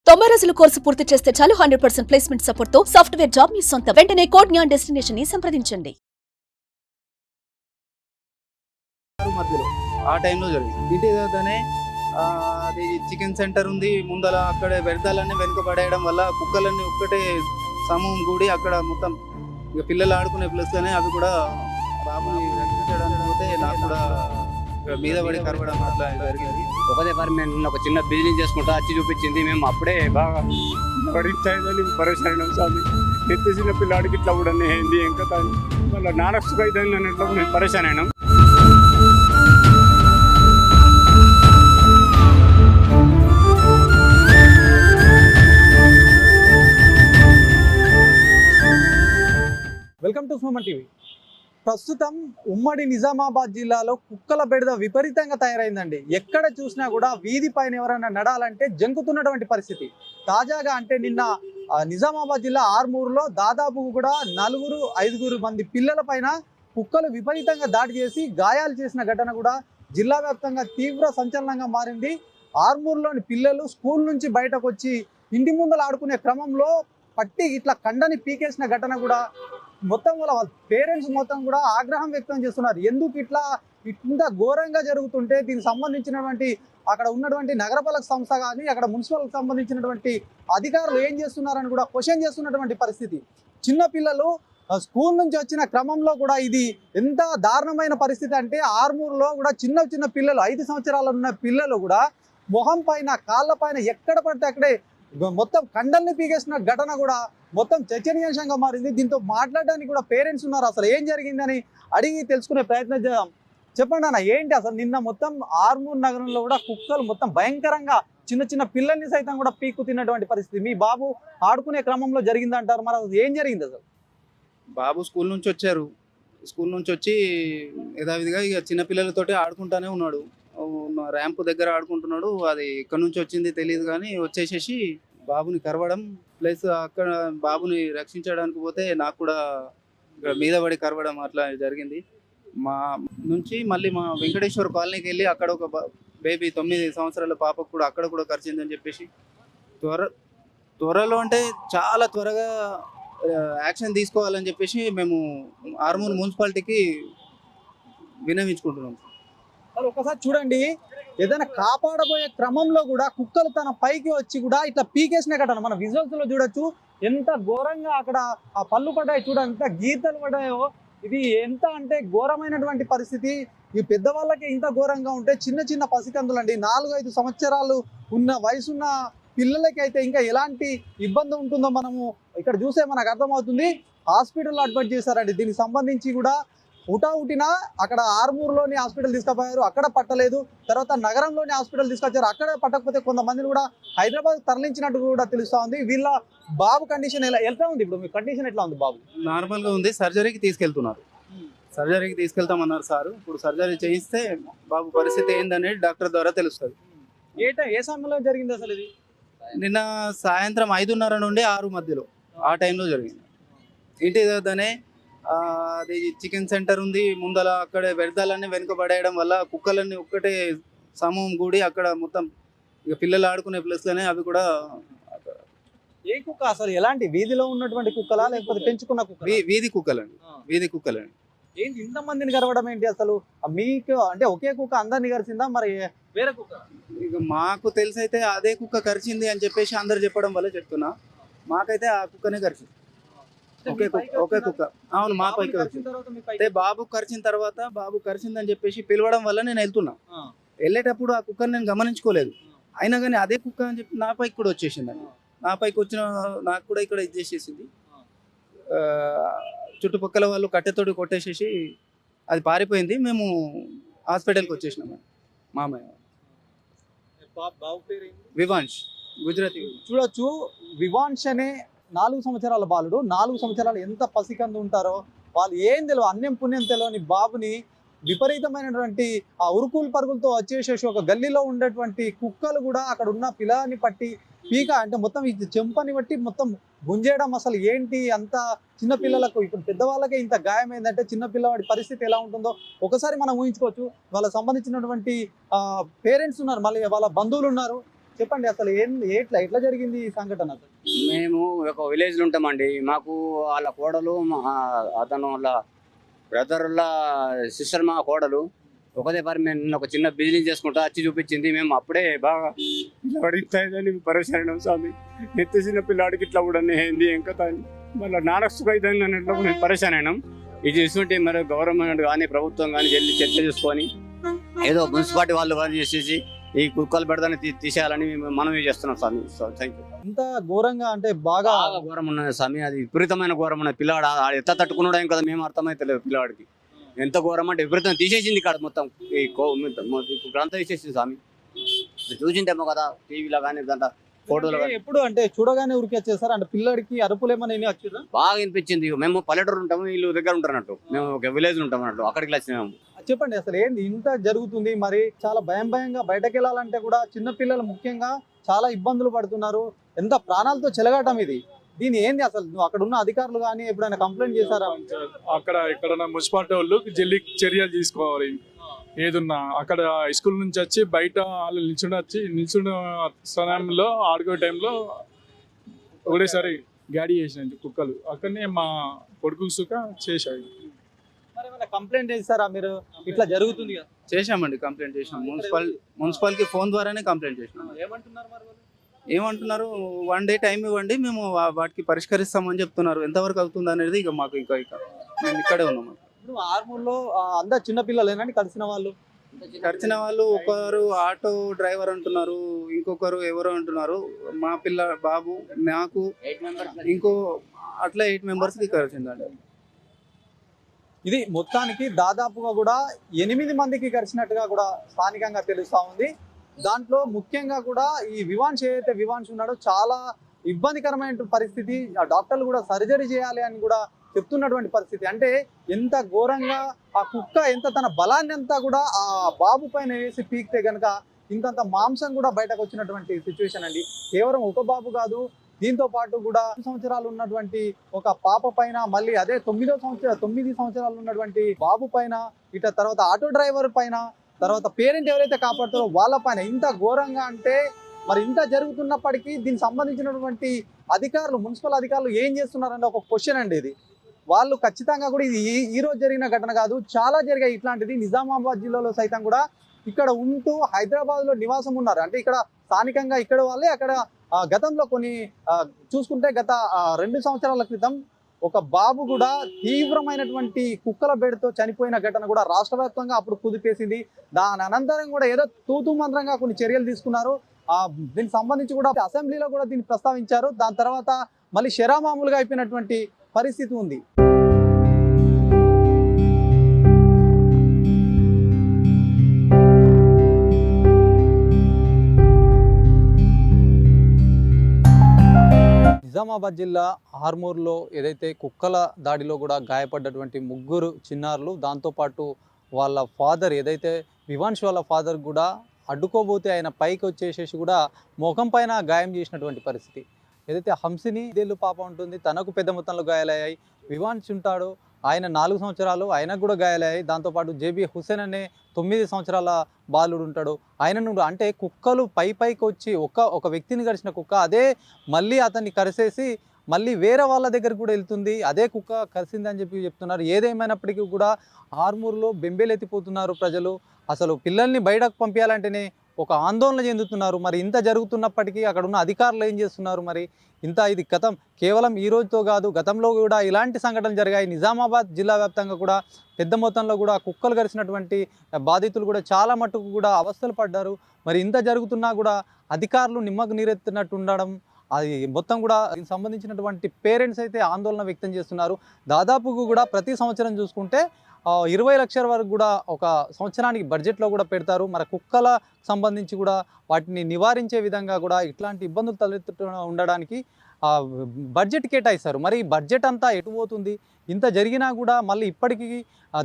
90 రోజుల కోర్సు పూర్తి చేస్తే చాలు 100% ప్లేస్మెంట్ సపోర్ట్ తో సాఫ్ట్వేర్ జాబ్ మీ సొంతం. వెంటనే కోడ్ జ్ఞాన్ డెస్టినేషన్ ని సంప్రదించండి. మధ్యలో ఆ టైంలో జరిగింది. ఇంటి దగ్గరనే అది చికెన్ సెంటర్ ఉంది ముందల. అక్కడ వ్యర్థాలన్నీ వెనుక పడేయడం వల్ల కుక్కలన్నీ ఒక్కటే సమూహం కూడి అక్కడ మొత్తం ఇక పిల్లలు ఆడుకునే ప్లేస్లోనే అవి కూడా బాబుని రక్షించడానికి పోతే నాకు కూడా మీద పడి కరవడం అట్లా జరిగింది. ఒక డిపార్ట్మెంట్ ఒక చిన్న బిజినెస్ చేసుకుంటా వచ్చి చూపించింది. మేము అప్పుడే బాగా పరిశ్రమ స్వామి ఎంత చిన్న పిల్లాడికి ఇట్లా కూడా ఏంది ఇంకా వాళ్ళ నానసుగా అన్నట్లు మేము పరిశ్రమ అయినాం. Welcome to Suman TV. ప్రస్తుతం ఉమ్మడి నిజామాబాద్ జిల్లాలో కుక్కల బెడద విపరీతంగా తయారైందండి. ఎక్కడ చూసినా కూడా వీధి పైన ఎవరైనా నడాలంటే జంకుతున్నటువంటి పరిస్థితి. తాజాగా అంటే నిన్న నిజామాబాద్ జిల్లా ఆర్మూరులో దాదాపు కూడా 4-5 మంది పిల్లల పైన కుక్కలు విపరీతంగా దాడి చేసి గాయాలు చేసిన ఘటన కూడా జిల్లా వ్యాప్తంగా తీవ్ర సంచలనంగా మారింది. ఆర్మూరులోని పిల్లలు స్కూల్ నుంచి బయటకు వచ్చి ఇంటి ముందర ఆడుకునే క్రమంలో పట్టి ఇట్లా కండని పీకేసిన ఘటన కూడా మొత్తం వాళ్ళ పేరెంట్స్ మొత్తం కూడా ఆగ్రహం వ్యక్తం చేస్తున్నారు. ఎందుకు ఇట్లా ఇంత ఘోరంగా జరుగుతుంటే దీనికి సంబంధించినటువంటి అక్కడ ఉన్నటువంటి నగరపాలక సంస్థ కానీ అక్కడ మున్సిపల్కి సంబంధించినటువంటి అధికారులు ఏం చేస్తున్నారని కూడా క్వశ్చన్ చేస్తున్నటువంటి పరిస్థితి. చిన్నపిల్లలు స్కూల్ నుంచి వచ్చిన క్రమంలో కూడా ఇది ఎంత దారుణమైన పరిస్థితి అంటే ఆర్మూరులో కూడా చిన్న పిల్లలు 5 సంవత్సరాలు ఉన్న పిల్లలు కూడా మొహం పైన కాళ్ళ పైన ఎక్కడ పడితే అక్కడే మొత్తం కండల్ని పీకేసిన ఘటన కూడా మొత్తం చర్చనీయాంశంగా మారింది. దీంతో మాట్లాడడానికి కూడా పేరెంట్స్ ఉన్నారు. అసలు ఏం జరిగిందని అడిగి తెలుసుకునే ప్రయత్నం చేద్దాం. చెప్పండి అన్న, ఏంటి అసలు నిన్న మొత్తం ఆర్మూర్ నగరంలో కూడా కుక్కలు మొత్తం భయంకరంగా చిన్న పిల్లల్ని సైతం కూడా పీక్కు తిన్నటువంటి పరిస్థితి మీ బాబు ఆడుకునే క్రమంలో జరిగిందంటారు. మరి అసలు ఏం జరిగింది? అసలు బాబు స్కూల్ నుంచి వచ్చారు. స్కూల్ నుంచి వచ్చి యథావిధిగా ఇక చిన్నపిల్లలతోటి ఆడుకుంటానే ఉన్నాడు. ర్యాంప్ దగ్గర ఆడుకుంటున్నాడు. అది ఎక్కడి నుంచి వచ్చింది తెలియదు కానీ వచ్చేసేసి బాబుని కరవడం ప్లస్ అక్కడ బాబుని రక్షించడానికి పోతే నాకు కూడా ఇక్కడ మీద పడి కరవడం అట్లా జరిగింది. మా నుంచి మళ్ళీ మా వెంకటేశ్వర కాలనీకి వెళ్ళి అక్కడ ఒక బేబీ 9 సంవత్సరాల పాపకు కూడా అక్కడ కూడా కరిచిందని చెప్పేసి త్వరలో అంటే చాలా త్వరగా యాక్షన్ తీసుకోవాలని చెప్పేసి మేము ఆర్మూర్ మున్సిపాలిటీకి విన్నవించుకుంటున్నాం. ఒకసారి చూడండి, ఏదైనా కాపాడబోయే క్రమంలో కూడా కుక్కలు తన పైకి వచ్చి కూడా ఇట్లా పీకేసిన ఘటన మన విజువల్స్ లో చూడొచ్చు. ఎంత ఘోరంగా అక్కడ ఆ పళ్ళు పడ్డాయి, చూడండి ఎంత గీతలు పడ్డాయో. ఇది ఎంత అంటే ఘోరమైనటువంటి పరిస్థితి. ఈ పెద్దవాళ్ళకి ఇంత ఘోరంగా ఉంటే చిన్న పసికందులు అండి, 4-5 సంవత్సరాలు ఉన్న వయసున్న పిల్లలకి అయితే ఇంకా ఎలాంటి ఇబ్బంది ఉంటుందో మనము ఇక్కడ చూసే మనకు అర్థమవుతుంది. హాస్పిటల్లో అడ్మిట్ చేశారండి. దీనికి సంబంధించి కూడా ఉటిన అక్కడ ఆర్మూర్లోని హాస్పిటల్ తీసుకుపోయారు, అక్కడ పట్టలేదు. తర్వాత నగరంలోని హాస్పిటల్ తీసుకొచ్చారు, అక్కడ పట్టకపోతే కొంతమందిని కూడా హైదరాబాద్ తరలించినట్టు కూడా తెలుస్తా ఉంది. వీళ్ళ బాబు కండిషన్ ఎలా ఉంది? ఇప్పుడు మీ కండిషన్ ఎట్లా ఉంది? బాబు నార్మల్గా ఉంది. సర్జరీకి తీసుకెళ్తున్నారు. సర్జరీకి తీసుకెళ్తామన్నారు సార్. ఇప్పుడు సర్జరీ చేయిస్తే బాబు పరిస్థితి ఏందనేది డాక్టర్ ద్వారా తెలుస్తుంది. ఏ సమయంలో జరిగింది అసలు ఇది? నిన్న సాయంత్రం 5:30 నుండి 6 మధ్యలో ఆ టైంలో జరిగింది. ఇంటి దగ్గరనే అది చికెన్ సెంటర్ ఉంది ముందల. అక్కడ వ్యర్థాలన్నీ వెనుక పడేయడం వల్ల కుక్కలన్నీ ఒక్కటే సమూహం కూడి అక్కడ మొత్తం ఇక పిల్లలు ఆడుకునే ప్లేస్లోనే అవి కూడా. ఏ కుక్క అసలు? ఎలాంటి వీధిలో ఉన్నటువంటి కుక్కలా లేకపోతే పెంచుకున్న కుక్క? వీధి కుక్కలండి. వీధి కుక్కలండి. ఏంటి ఇంతమందిని కరవడం ఏంటి అసలు? మీకు అంటే ఒకే కుక్క అందరిని కరిచిందా, మరి వేరే కుక్క? ఇక మాకు తెలిసి అయితే అదే కుక్క కరిచింది అని చెప్పేసి అందరు చెప్పడం వల్ల చెప్తున్నా. మాకైతే ఆ కుక్కనే కరిచింది. ఒకే కుక్క. అవును, మా పైకి వచ్చింది. అంటే బాబు కరిచిన తర్వాత బాబు కరిచిందని చెప్పేసి పిలవడం వల్ల నేను వెళ్తున్నా. వెళ్ళేటప్పుడు ఆ కుక్కని నేను గమనించుకోలేదు. అయినా కానీ అదే కుక్క అని చెప్పి నా పైకి కూడా వచ్చేసింది. నా పైకి వచ్చిన నాకు కూడా ఇక్కడ ఇది చేసేసింది. చుట్టుపక్కల వాళ్ళు కట్టెతోటి కొట్టేసేసి అది పారిపోయింది. మేము హాస్పిటల్కి వచ్చేసినాం. మామయ్య వివాంష్, గుజరాతీ. చూడొచ్చు, వివాంష్ అనే 4 సంవత్సరాల బాలుడు. 4 సంవత్సరాలు ఎంత పసికందు ఉంటారో వాళ్ళు ఏం తెలియదు, అన్యం పుణ్యం తెలియని బాబుని విపరీతమైనటువంటి ఆ ఉరుకులు పరుగులతో వచ్చేసేసి ఒక గల్లీలో ఉండేటువంటి కుక్కలు కూడా అక్కడ ఉన్న పిల్లని పట్టి పీక అంటే మొత్తం ఇది చెంపని బట్టి మొత్తం గుంజేయడం. అసలు ఏంటి అంత చిన్న పిల్లలకు? ఇప్పుడు పెద్దవాళ్ళకే ఇంత గాయమైందంటే చిన్న పిల్లవాడి పరిస్థితి ఎలా ఉంటుందో ఒకసారి మనం ఊహించుకోవచ్చు. వాళ్ళకి సంబంధించినటువంటి పేరెంట్స్ ఉన్నారు, మళ్ళీ వాళ్ళ బంధువులు ఉన్నారు. చెప్పండి అసలు ఎట్లా జరిగింది ఈ సంఘటన అసలు? మేము ఒక విలేజ్లో ఉంటామండి. మాకు వాళ్ళ కోడలు అతను వాళ్ళ బ్రదర్ల సిస్టర్ మా కోడలు ఒకదే పరి మేము నిన్న ఒక చిన్న బిజినెస్ చేసుకుంటా వచ్చి చూపించింది. మేము అప్పుడే బాగా పిల్లవాడిని పరిశీలన స్వామి నెత్తి చిన్న పిల్లాడికి ఇట్లా కూడా ఏంది ఇంకా మళ్ళీ నారస్తుగా అవుతుంది అన్నట్లు మేము పరిశాన్ అయినాం. ఇది చూసుకుంటే మరి గవర్నమెంట్ కానీ ప్రభుత్వం కానీ వెళ్ళి చర్చ చేసుకొని ఏదో మున్సిపాలిటీ వాళ్ళు కానీ చేసేసి ఈ కుక్కలు పెడదాన్ని తీసేయాలని మనమే చేస్తున్నాం స్వామి. Thank you. ఇంత ఘోరంగా అంటే బాగా ఘోరం ఉన్నది స్వామి, అది విపరీతమైన ఘోరం ఉన్నది. పిల్లవాడు ఎంత తట్టుకున్నాడు ఏం కదా మేము అర్థమైతలేదు. పిల్లవాడికి ఎంత ఘోరం అంటే విపరీతం తీసేసింది ఇక్కడ మొత్తం ఈ గ్రంథ తీసేసింది స్వామి. చూసింటేమో కదా టీవీలో కానీ దాంట్లో ఫోటోలో కానీ. ఎప్పుడు అంటే చూడగానే ఉరికొచ్చేసారు అంటే పిల్లడికి అరుపులు ఏమైనా వచ్చిందా? బాగా వినిపించింది. మేము పల్లెటూరు ఉంటాము, వీళ్ళు దగ్గర ఉంటారు అన్నట్టు, మేము ఒక విలేజ్ ఉంటాం అన్నట్టు, అక్కడికి వచ్చినాము. చెప్పండి అసలు ఏంది ఇంత జరుగుతుంది? మరి చాలా భయంగా బయటకు వెళ్ళాలంటే కూడా చిన్న పిల్లలు ముఖ్యంగా చాలా ఇబ్బందులు పడుతున్నారు. ఎంత ప్రాణాలతో చెలగాటం ఇది. దీని ఏంది అసలు? నువ్వు అక్కడ ఉన్న అధికారులు కానీ ఎప్పుడైనా కంప్లైంట్ చేశారా? అక్కడ ఇక్కడ మున్సిపాలిటీ వాళ్ళు జల్లి చర్యలు తీసుకోవాలి. ఏదున్నా అక్కడ స్కూల్ నుంచి వచ్చి బయట వాళ్ళు నిల్చున్న సమయంలో ఆడుకునే టైంలో ఒకటేసారి గాడి చేసినాయి కుక్కలు. అక్కడనే మా కొడుకు సుఖ చేశాయి. మరి ఏమైనా కంప్లైంట్ చేశారా మీరు? ఇట్లా జరుగుతుంది కదా. చేశామండి, కంప్లైంట్ చేసాం. మున్సిపాలిటీ ఫోన్ ద్వారానే కంప్లైంట్ చేసినాం. ఏమంటున్నారు మరి వాళ్ళు? ఏమంటున్నారు, 1 డే టైం ఇవ్వండి, మేము వాటికి పరిష్కరిస్తామని చెప్తున్నారు. ఎంతవరకు అవుతుంది అనేది ఇక మాకు ఇంకా మేము ఇక్కడే ఉన్నాము. ఇప్పుడు ఆర్మూర్లో అందరు చిన్న పిల్లలేనండి కలిసిన వాళ్ళు? ఖర్చిన వాళ్ళు ఒకరు ఆటో డ్రైవర్ అంటున్నారు, ఇంకొకరు ఎవరో అంటున్నారు. మా బాబు, నాకు ఇంకో అట్లా 8 మెంబర్స్కి కలిసిందండి. ఇది మొత్తానికి దాదాపుగా కూడా 8 మందికి కలిసినట్టుగా కూడా స్థానికంగా తెలుస్తా ఉంది. దాంట్లో ముఖ్యంగా కూడా ఈ వివాన్స్ ఏదైతే వివాన్స్ ఉన్నాడో చాలా ఇబ్బందికరమైన పరిస్థితి. ఆ డాక్టర్లు కూడా సర్జరీ చేయాలి అని కూడా చెప్తున్నటువంటి పరిస్థితి. అంటే ఎంత ఘోరంగా ఆ కుక్క ఎంత తన బలాన్ని అంతా కూడా ఆ బాబు పైన వేసి పీకితే గనక ఇంతంత మాంసం కూడా బయటకు వచ్చినటువంటి సిచ్యువేషన్ అండి. కేవలం ఒక బాబు కాదు, దీంతో పాటు కూడా 2 సంవత్సరాలు ఉన్నటువంటి ఒక పాప పైన, మళ్ళీ అదే 9 సంవత్సరాలు ఉన్నటువంటి బాబు పైన, ఇట తర్వాత ఆటో డ్రైవర్ పైన, తర్వాత పేరెంట్ ఎవరైతే కాపాడుతారో వాళ్ళ పైన ఇంత ఘోరంగా అంటే మరి ఇంత జరుగుతున్నప్పటికీ దీనికి సంబంధించినటువంటి అధికారులు, మున్సిపల్ అధికారులు ఏం చేస్తున్నారంటే ఒక క్వశ్చన్ అండి ఇది. వాళ్ళు ఖచ్చితంగా కూడా ఇది ఈ రోజు జరిగిన ఘటన కాదు, చాలా జరిగాయి ఇట్లాంటిది. నిజామాబాద్ జిల్లాలో సైతం కూడా ఇక్కడ ఉంటూ హైదరాబాద్లో నివాసం ఉన్నారు. అంటే ఇక్కడ స్థానికంగా ఇక్కడ వాళ్ళే అక్కడ గతంలో కొన్ని చూసుకుంటే గత 2 సంవత్సరాల క్రితం ఒక బాబు కూడా తీవ్రమైనటువంటి కుక్కల బెడతో చనిపోయిన ఘటన కూడా రాష్ట్ర వ్యాప్తంగా అప్పుడు కుదిపేసింది. దాని అనంతరం కూడా ఏదో తూతూ మంత్రంగా కొన్ని చర్యలు తీసుకున్నారు. దీనికి సంబంధించి కూడా అసెంబ్లీలో కూడా దీన్ని ప్రస్తావించారు. దాని తర్వాత మళ్ళీ శరామామూలుగా అయిపోయినటువంటి పరిస్థితి ఉంది. నిజామాబాద్ జిల్లా ఆర్మూర్లో ఏదైతే కుక్కల దాడిలో కూడా గాయపడ్డటువంటి 3 చిన్నారులు, దాంతోపాటు వాళ్ళ ఫాదర్ ఏదైతే వివాన్స్ వాళ్ళ ఫాదర్ కూడా అడ్డుకోబోతే ఆయన పైకి వచ్చేసేసి కూడా ముఖం పైన గాయం చేసినటువంటి పరిస్థితి. ఏదైతే హంసిని 5 ఏళ్ళు పాప ఉంటుంది, తనకు పెద్ద మొత్తంలో గాయాలయ్యాయి. వివాన్స్ ఉంటాడు, ఆయన 4 సంవత్సరాలు, ఆయనకు కూడా గాయాలయ్యాయి. దాంతోపాటు జేబీ హుసేన్ అనే 9 సంవత్సరాల బాలుడు ఉంటాడు, ఆయనను అంటే కుక్కలు పైకి వచ్చి ఒక వ్యక్తిని కరిచిన కుక్క అదే మళ్ళీ అతన్ని కరిసేసి మళ్ళీ వేరే వాళ్ళ దగ్గర కూడా వెళ్తుంది. అదే కుక్క కరిసింది అని చెప్తున్నారు. ఏదేమైనప్పటికీ కూడా ఆర్మూర్లో బెంబేలెత్తిపోతున్నారు ప్రజలు. అసలు పిల్లల్ని బయటకు పంపించాలంటేనే ఒక ఆందోళన చెందుతున్నారు. మరి ఇంత జరుగుతున్నప్పటికీ అక్కడ ఉన్న అధికారులు ఏం చేస్తున్నారు? మరి ఇది గతం కేవలం ఈ రోజుతో కాదు, గతంలో కూడా ఇలాంటి సంఘటనలు జరిగాయి. నిజామాబాద్ జిల్లా వ్యాప్తంగా కూడా పెద్ద మొత్తంలో కూడా కుక్కలు కరిచినటువంటి బాధితులు కూడా చాలా మట్టుకు కూడా అవస్థలు పడ్డారు. మరి ఇంత జరుగుతున్నా కూడా అధికారులు నిమ్మకు నీరెత్తినట్టు ఉండడం, అది మొత్తం కూడా దీనికి సంబంధించినటువంటి పేరెంట్స్ అయితే ఆందోళన వ్యక్తం చేస్తున్నారు. దాదాపుగా కూడా ప్రతి సంవత్సరం చూసుకుంటే 20 లక్షల వరకు కూడా ఒక సంవత్సరానికి బడ్జెట్లో కూడా పెడతారు. మరి కుక్కల సంబంధించి కూడా వాటిని నివారించే విధంగా కూడా ఇట్లాంటి ఇబ్బందులు తలెత్తుతూ ఉండడానికి బడ్జెట్ కేటాయిస్తారు. మరి ఈ బడ్జెట్ అంతా ఎటు పోతుంది? ఇంత జరిగినా కూడా మళ్ళీ ఇప్పటికీ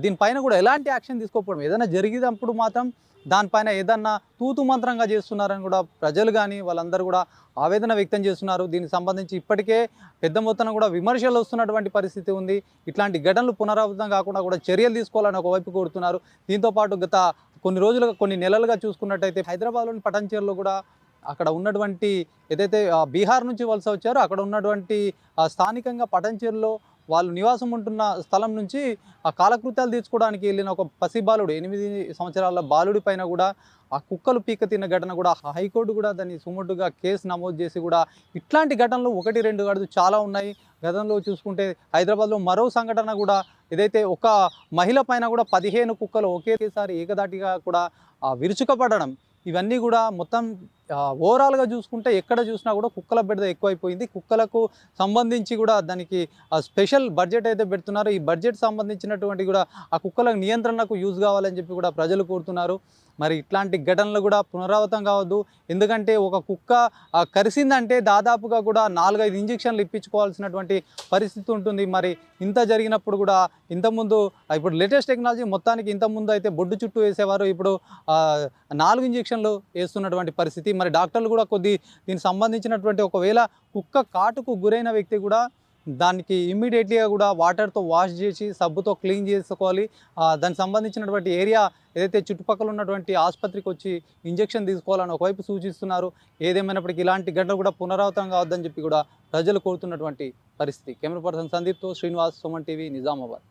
దీనిపైన కూడా ఎలాంటి యాక్షన్ తీసుకోకపోవడం, ఏదైనా జరిగినప్పుడు మాత్రం దానిపైన ఏదన్నా తూతు మంత్రంగా చేస్తున్నారని కూడా ప్రజలు కానీ వాళ్ళందరూ కూడా ఆవేదన వ్యక్తం చేస్తున్నారు. దీనికి సంబంధించి ఇప్పటికే పెద్ద మొత్తాన కూడా విమర్శలు వస్తున్నటువంటి పరిస్థితి ఉంది. ఇట్లాంటి ఘటనలు పునరావృతం కాకుండా కూడా చర్యలు తీసుకోవాలని ఒకవైపు కోరుతున్నారు. దీంతోపాటు గత కొన్ని నెలలుగా చూసుకున్నట్టయితే హైదరాబాద్లోని పటాన్చేరులో కూడా అక్కడ ఉన్నటువంటి ఏదైతే బీహార్ నుంచి వలస వచ్చారో అక్కడ ఉన్నటువంటి స్థానికంగా పటంచెరులో వాళ్ళు నివాసం ఉంటున్న స్థలం నుంచి ఆ కాలకృత్యాలు తీర్చుకోవడానికి వెళ్ళిన ఒక పసిబాలుడు 8 సంవత్సరాల బాలుడి పైన కూడా ఆ కుక్కలు పీక తిన్న ఘటన కూడా హైకోర్టు కూడా దాన్ని సుమోటుగా కేసు నమోదు చేసి కూడా ఇట్లాంటి ఘటనలు 1-2 కాదు చాలా ఉన్నాయి. గతంలో చూసుకుంటే హైదరాబాద్లో మరో సంఘటన కూడా ఏదైతే ఒక మహిళ పైన కూడా 15 కుక్కలు ఒకేసారి ఏకదాటిగా కూడా విరుచుకపడడం, ఇవన్నీ కూడా మొత్తం ఓవరాల్గా చూసుకుంటే ఎక్కడ చూసినా కూడా కుక్కల బెడద ఎక్కువైపోయింది. కుక్కలకు సంబంధించి కూడా దానికి స్పెషల్ బడ్జెట్ అయితే పెడుతున్నారు. ఈ బడ్జెట్ సంబంధించినటువంటి కూడా ఆ కుక్కల నియంత్రణకు యూజ్ కావాలని చెప్పి కూడా ప్రజలు కోరుతున్నారు. మరి ఇట్లాంటి ఘటనలు కూడా పునరావృతం కావద్దు. ఎందుకంటే ఒక కుక్క కరిసిందంటే దాదాపుగా కూడా 4-5 ఇంజెక్షన్లు ఇప్పించుకోవాల్సినటువంటి పరిస్థితి ఉంటుంది. మరి ఇంత జరిగినప్పుడు కూడా ఇంతకుముందు ఇప్పుడు లేటెస్ట్ టెక్నాలజీ మొత్తానికి ఇంతకుముందు అయితే బొడ్డు చుట్టూ వేసేవారు, ఇప్పుడు 4 ఇంజెక్షన్లు వేస్తున్నటువంటి పరిస్థితి. మరి డాక్టర్లు కూడా దీనికి సంబంధించినటువంటి ఒకవేళ కుక్క కాటుకు గురైన వ్యక్తి కూడా దానికి ఇమ్మీడియట్లీగా కూడా వాటర్తో వాష్ చేసి సబ్బుతో క్లీన్ చేసుకోవాలి. దానికి సంబంధించినటువంటి ఏరియా ఏదైతే చుట్టుపక్కల ఉన్నటువంటి ఆసుపత్రికి వచ్చి ఇంజెక్షన్ తీసుకోవాలని ఒకవైపు సూచిస్తున్నారు. ఏదేమైనప్పటికీ ఇలాంటి ఘటన కూడా పునరావృతం కావద్దని చెప్పి కూడా ప్రజలు కోరుతున్నటువంటి పరిస్థితి. కెమెరా పర్సన్ సందీప్తో శ్రీనివాస్, సుమన్ టీవీ, నిజామాబాద్.